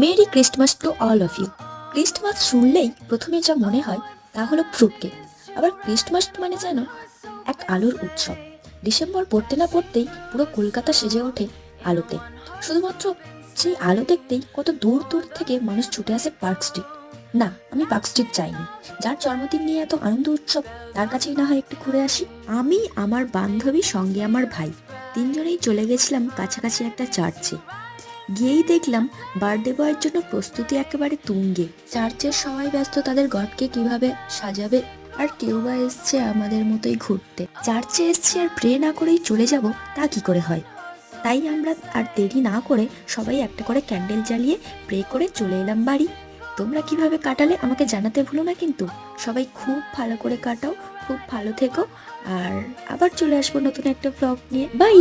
Mary Christmas to all of you. Christmas শুনলেই প্রথমে যা মনে হয় তা হলো ফ্রুটকেক। আবার ক্রিসমাস মানে যেন এক আলোর উৎসব। ডিসেম্বর পড়তে না পড়তেই পুরো কলকাতা সেজে ওঠে আলোতে। শুধুমাত্র সেই আলো দেখতেই কত দূর দূর থেকে মানুষ ছুটে আসে পার্ক স্ট্রিট। না, আমি পার্ক স্ট্রিট চাইনি। যার জন্মদিন নিয়ে এত আনন্দ উৎসব, তার কাছেই না হয় একটু ঘুরে আসি। আমি, আমার বান্ধবী, সঙ্গে আমার ভাই, তিনজনেই চলে গেছিলাম কাছাকাছি একটা চার্চে। গিয়েই দেখলাম বার্থডে বয়ের জন্য প্রস্তুতি একেবারে তুঙ্গে। চার্চের সবাই ব্যস্ত তাদের গডকে কিভাবে সাজাবে, আর কেউ বা এসছে আমাদের মতোই ঘুরতে। চার্চে এসছি আর প্রে না করেই চলে যাব, তা কি করে হয়? তাই আমরা আর দেরি না করে সবাই একটা করে ক্যান্ডেল জ্বালিয়ে প্রে করে চলে এলাম বাড়ি। তোমরা কিভাবে কাটালে আমাকে জানাতে ভুলো না কিন্তু। সবাই খুব ভালো করে কাটাও, খুব ভালো থেকো, আর আবার চলে আসবো নতুন একটা ব্লগ নিয়ে। বাই।